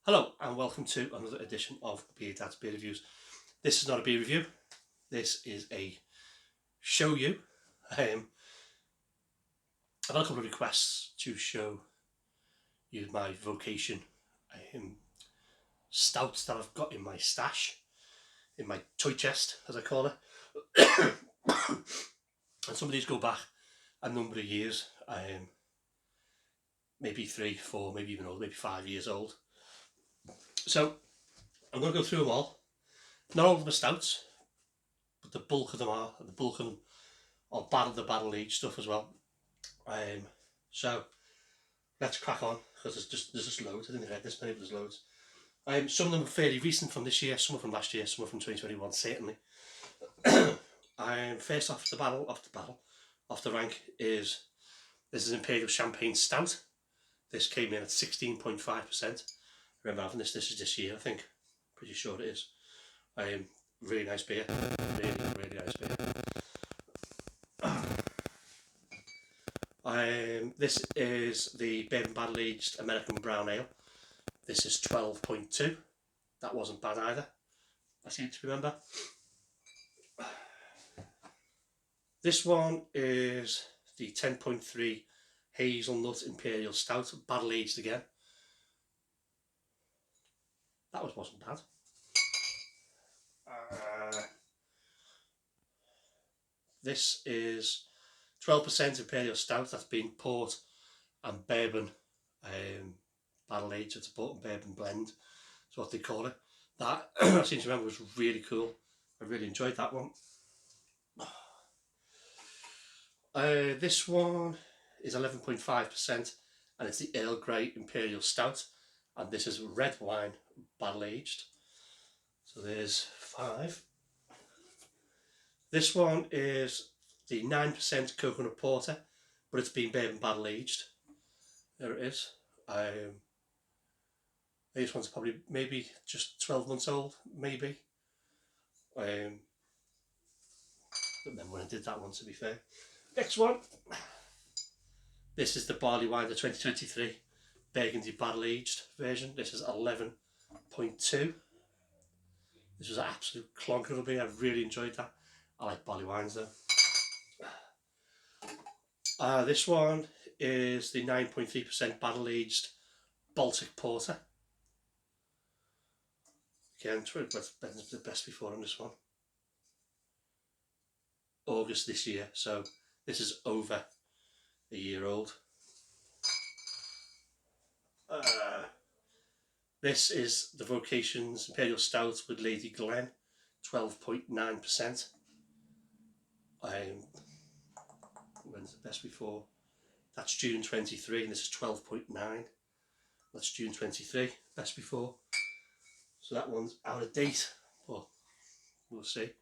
Hello and welcome to another edition of Beer Dad's Beer Reviews. This is not a beer review, this is a show you. I've had a couple of requests to show you my Vocation Stout that I've got in my stash, in my toy chest as I call it. And some of these go back a number of years, maybe 3, 4, maybe even older, maybe 5 years old. So I'm going to go through them all. Not all of them are stouts, but the bulk of them are, and the bulk of them are barrel aged stuff as well. So let's crack on, because there's just loads. I didn't read this many, but there's loads. Some of them are fairly recent from this year, some are from last year, some are from 2021 certainly. First off the rank is this is Imperial Champagne Stout. This came in at 16.5%. Remember having this is this year, I think. Pretty sure it is. Really nice beer. Really nice beer. This is the bourbon barrel aged American brown ale. This is 12.2. That wasn't bad either, I seem to remember. This one is the 10.3 Hazelnut Imperial Stout, barrel aged again. That wasn't bad. This is 12% Imperial Stout that's been port and bourbon barrel aged. It's a port and bourbon blend. That's what they call it. That I seem to remember was really cool. I really enjoyed that one. This one is 11.5% and it's the Earl Grey Imperial Stout, and this is red wine barrel aged. So there's 5. This one is the 9% coconut porter, but it's been bourbon barrel aged. There it is. This one's probably maybe just 12 months old, maybe. I don't remember when I did that one, to be fair. Next one. This is the barley wine, the 2023 Burgundy barrel aged version. This is 11.2. This was an absolute clonker of a beer. I really enjoyed that. I like barley wines though. This one is the 9.3% barrel aged Baltic porter. Again, the best before on this one. August this year, so this is over a year old. This is the Vocation's Imperial Stout with Lady Glen, 12.9%. When's the best before? That's June 23, and this is 12.9. That's June 23, best before. So that one's out of date, but we'll see.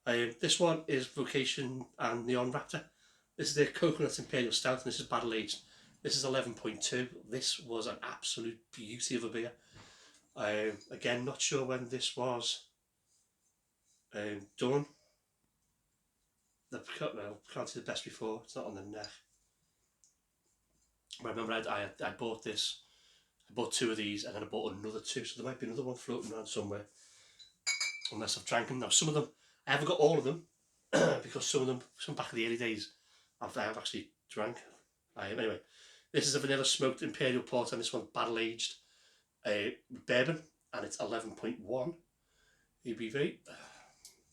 This one is Vocation and Neon Raptor. This is their Coconut Imperial Stout, and this is barrel aged. This is 11.2. This was an absolute beauty of a beer. Again, not sure when this was done. Can't see the best before. It's not on the neck. I remember I bought this. I bought 2 of these, and then I bought another 2. So there might be another one floating around somewhere, unless I've drank them. Now some of them I haven't got all of them because some back in the early days I have actually drank. Anyway, this is a vanilla smoked Imperial Porter, and this one's barrel aged bourbon, and it's 11.1 ABV.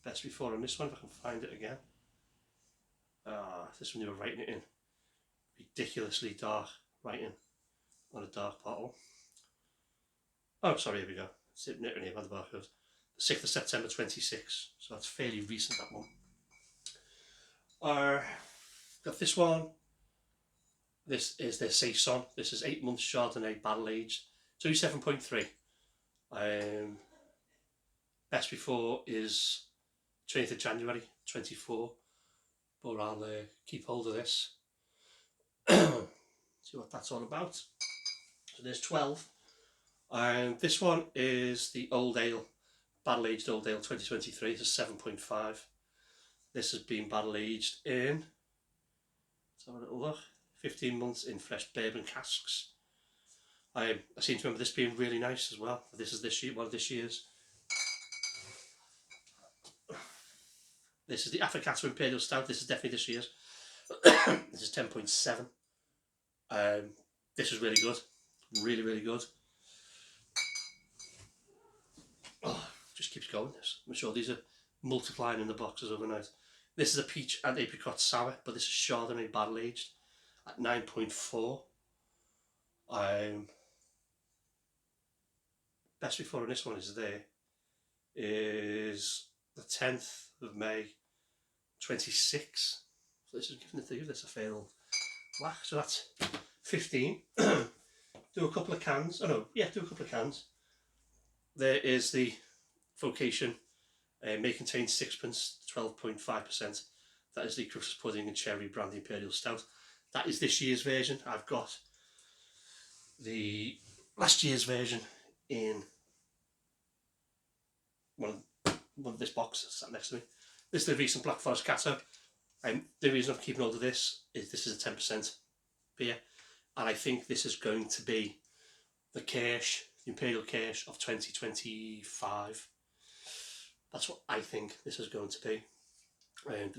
Best before on this one, if I can find it again. This one they were writing it in ridiculously dark writing on a dark bottle. Oh, sorry, here we go. It's sitting there by the barcode. 6th of September 26, so that's fairly recent, that one. Got this one. This is their Saison. This is 8 months Chardonnay barrel aged, 27.3. Best before is 20th of January 24, but I'll keep hold of this. See what that's all about. So there's 12. This one is the Old Ale, barrel aged Old Ale 2023. This is 7.5. This has been barrel aged in, let's have a little look, 15 months in fresh bourbon casks. I seem to remember this being really nice as well. This is this year, one of this year's. This is the Affogato Imperial Stout. This is definitely this year's. This is 10.7. This is really good. Really, really good. Oh, just keeps going, this. I'm sure these are multiplying in the boxes overnight. This is a peach and apricot sour, but this is Chardonnay barrel aged at 9.4. Best before on this one is the 10th of May 26. So this is giving this a fair old whack. So that's 15. Do a couple of cans. Oh no, yeah, do a couple of cans. There is the Vocation may contain sixpence, 12.5%. That is the Christmas pudding and cherry brandy imperial stout. That is this year's version. I've got the last year's version in one of this box sat next to me. This is the recent Black Forest Cato. The reason I'm keeping hold of this is a 10% beer, and I think this is going to be the Kirsch, the Imperial Kirsch of 2025. That's what I think this is going to be.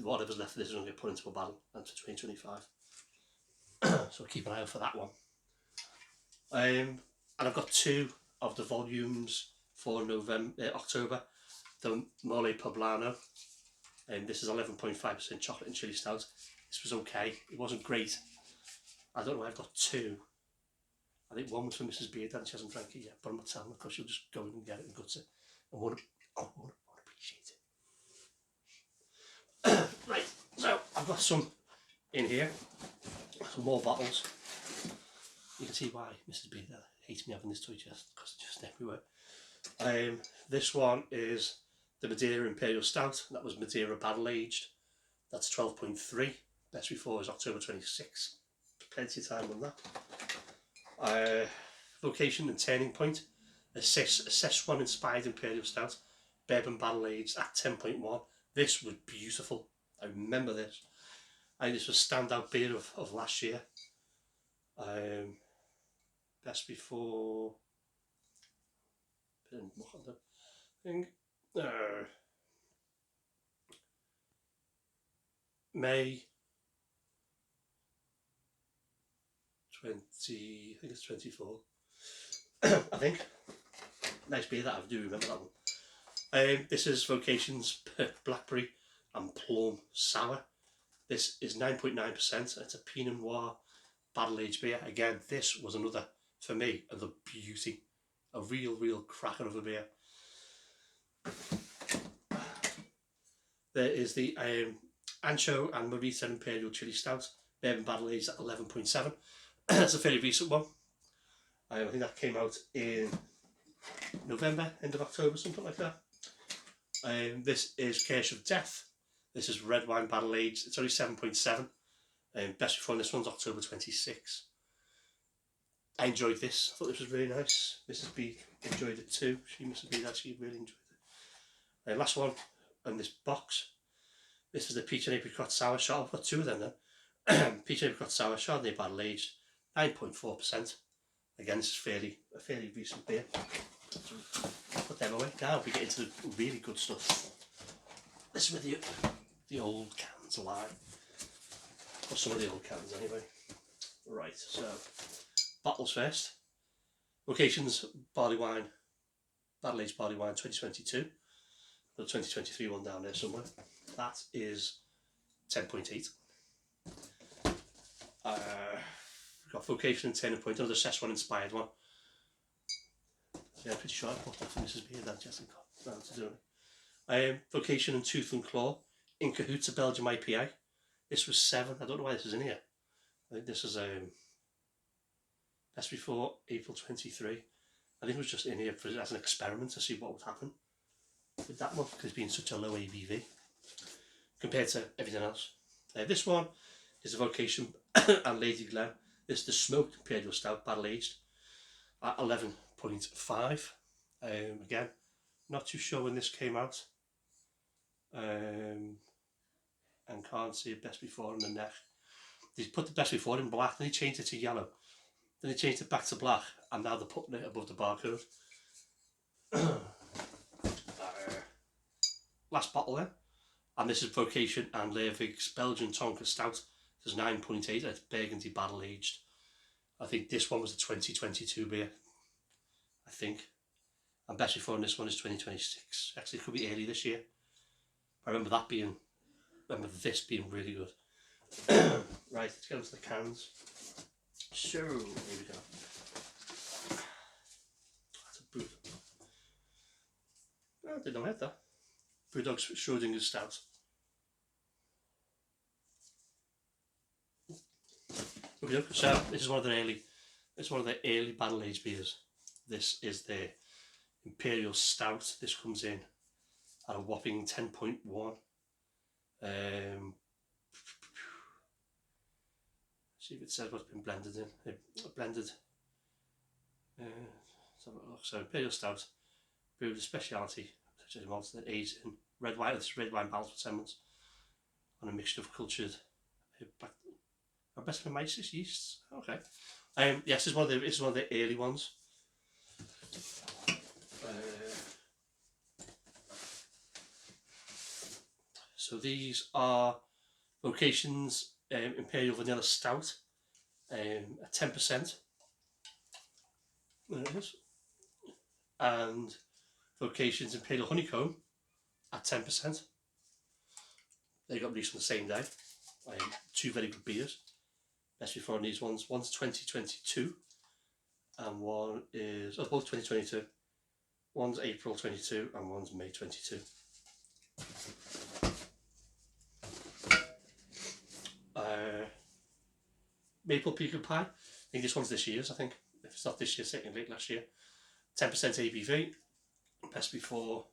Whatever's left of this is going to get put into a barrel until 2025. So keep an eye out for that one. And I've got 2 of the volumes for October. The Mole Poblano. This is 11.5% chocolate and chili stout. This was okay. It wasn't great. I don't know why I've got 2. I think one was for Mrs. Beard and she hasn't drank it yet, but I'm not telling her because she'll just go in and get it and gut it. I won't appreciate it. Right, so I've got some in here, some more bottles. You can see why Mrs. Beard hates me having this toy chest because it's just everywhere. This one is the Madeira Imperial Stout. That was Madeira barrel aged. That's 12.3. Best before is October 26. Plenty of time on that. Vocation and Turning Point, a Szechuan inspired Imperial Stout, bourbon barrel aged at 10.1. This was beautiful. I remember this. I think this was standout beer of last year. Best before. Look at the thing. May 20, I think it's 24. I think. Nice beer that I do remember that one. This is Vocation's Blackberry and Plum Sour. This is 9.9%. It's a Pinot Noir barrel aged beer. Again, this was another, for me, the beauty. A real cracker of a beer. There is the Ancho and Morita Imperial Chili Stout, bourbon barrel aged at 11.7. That's a fairly recent one. I think that came out in November, end of October, something like that. This is Kirsch of Death. This is red wine barrel aged. It's only 7.7. Best before this one's October 26. I enjoyed this. I thought this was really nice. Mrs. B enjoyed it too. Mrs. B actually really enjoyed it. Last one in this box. This is the Peach and Apricot Sour Shot. I've got 2 of them then. Peach and Apricot Sour Chardonnay barrel aged, 9.4%. Again, this is a fairly recent beer. So I'll put them away. Now we get into the really good stuff. This is where the old cans lie. Or some of the old cans anyway. Right, so bottles first. Vocation's barley wine, barrel aged barley wine 2022. The 2023 one down there somewhere. That is 10.8. We've got Vocation and Turning Point, another Szechuan inspired one. Yeah, I'm pretty sure I bought that for Mrs. Beard, that Jessica got round to doing it. Vocation and Tooth and Claw, In Cahoots, a Belgium IPA. This was 7. I don't know why this is in here. I think this is best before April 23. I think it was just in here as an experiment to see what would happen with that one, because it's been such a low ABV compared to everything else. This one is a Vocation and Lady Glen. This is the Smoked Imperial Stout barrel aged at 11.5. Again, not too sure when this came out. And can't see it best before on the neck. They put the best before in black, then they changed it to yellow. Then they changed it back to black, and now they're putting it above the barcode. Last bottle then, and this is Vocation and Leervik's Belgian Tonka Stout. There's 9.8, it's burgundy barrel aged. I think this one was the 2022 beer, I think. And best before on this one is 2026. Actually, it could be early this year. I remember this being really good. Right, let's get into the cans. So, here we go. That's a brew. Oh, I didn't know I had that. Brewdog's Schrodinger's Stout. Okay, so this is one of the early barrel aged beers. This is the Imperial Stout. This comes in at a whopping 10.1. See if it says what's been blended in. Let's have a look. So Imperial Stout, brewed a speciality such as malts that aged in red wine. This red wine barrels for 10 months on a mixture of cultured Brettanomyces yeasts. Okay. Yes, this is one of the early ones. So these are Vocation's Imperial Vanilla Stout at 10%. There it is. And Vocation's Imperial Honeycomb at 10%. They got released on the same day. Two very good beers. Best before on these ones. One's 2022 and one is both 2022. One's April 22 and one's May 22. Maple Pecan Pie. I think this one's this year's, I think. If it's not this year, second late last year. 10% ABV. Best before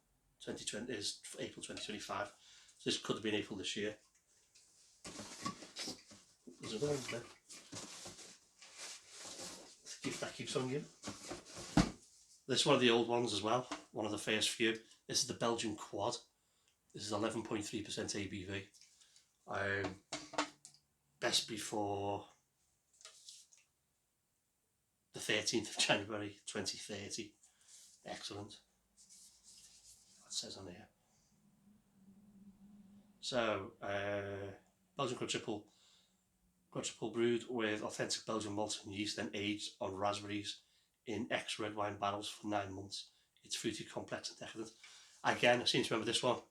2020 is April 2025. So this could have been April this year. There's another one there. That keeps on you. This is one of the old ones as well. One of the first few. This is the Belgian Quad. This is 11.3% ABV. Best before the 13th of January 2030. Excellent. That says on here. So, Belgian quadruple brewed with authentic Belgian malt and yeast, then aged on raspberries in ex-red wine barrels for 9 months. It's fruity, complex and decadent. Again, I seem to remember this one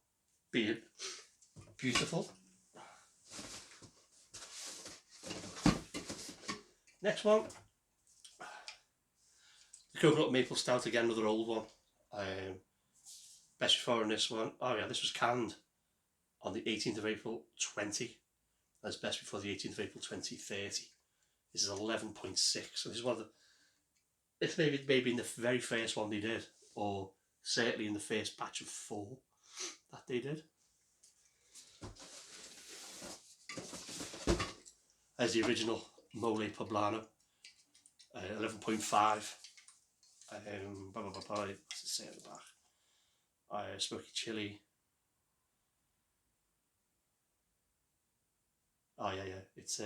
being beautiful. Next one, the Coconut Maple Stout, again another old one. Best before on this one, oh yeah, this was canned on the 18th of April 20. That's best before the 18th of April 2030. This is 11.6. So this is one of the, it's maybe in the very first one they did, or certainly in the first batch of 4 that they did. There's the original Mole Poblano, 11.5. What's it say at the back? Smoky chili. Oh yeah, it's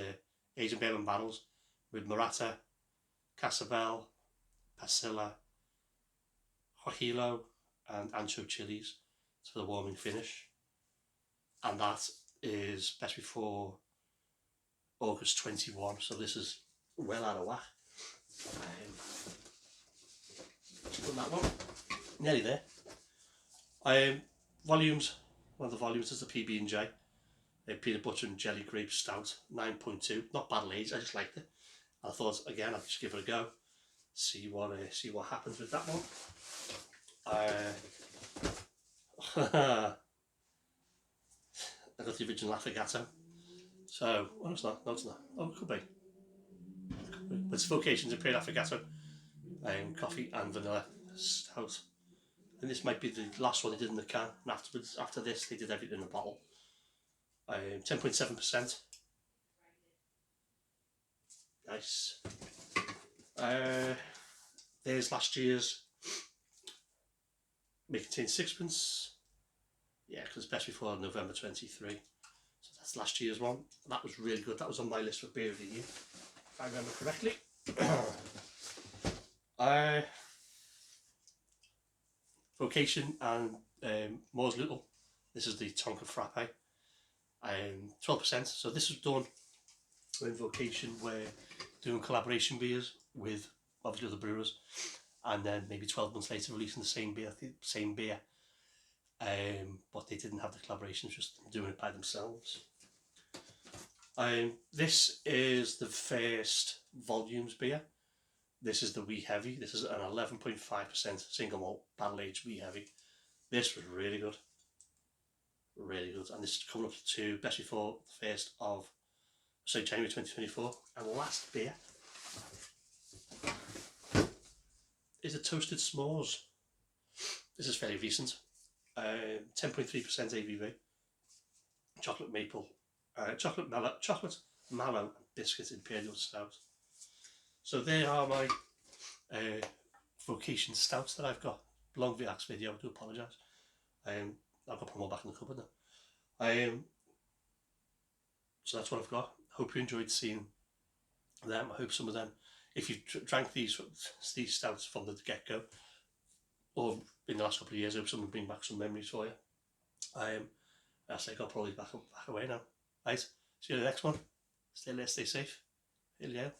aged in bourbon barrels with Morata, Casabel, Pasilla, Huajillo and ancho chilies. It's for the warming finish. And that is best before August 21, so this is well out of whack. Put that one, nearly there. Volumes, one of the volumes is the PB&J. Peanut butter and jelly grape stout, 9.2. Not barrel aged, I just liked it. I thought again I'd just give it a go, see what happens with that one. I got the original Affogato. So, well, it's not. No, it's not. Oh, it could be. But it's Vocation's Imperial Affogato, coffee and vanilla stout. And this might be the last one they did in the can. And after this, they did everything in a bottle. 10.7%. Nice. There's last year's. May contain sixpence. Yeah, because it's best before November 23. So that's last year's one. That was really good. That was on my list for beer of the year, if I remember correctly. Vocation and Moore's Little. This is the Tonka Frappe. 12%. So this was done when Vocation were doing collaboration beers with obviously other brewers, and then maybe 12 months later releasing the same beer. But they didn't have the collaborations, just doing it by themselves. This is the first volumes beer. This is the Wee Heavy. This is an 11.5% single malt barrel aged Wee Heavy. This was really good. Really good. And this is coming up to best before the 1st of January 2024. And the last beer is a Toasted S'mores. This is fairly recent. 10.3% ABV. Chocolate mallow and biscuit imperial stout. So there are my Vocation Stouts that I've got. Long VX video, I do apologise. I've got to put them all back in the cupboard now. So that's what I've got. Hope you enjoyed seeing them. I hope some of them, if you've drank these stouts from the get-go, or in the last couple of years, I hope some bring back some memories for you. I think I'll probably back away now. Right, see you in the next one. Stay safe. Here you go.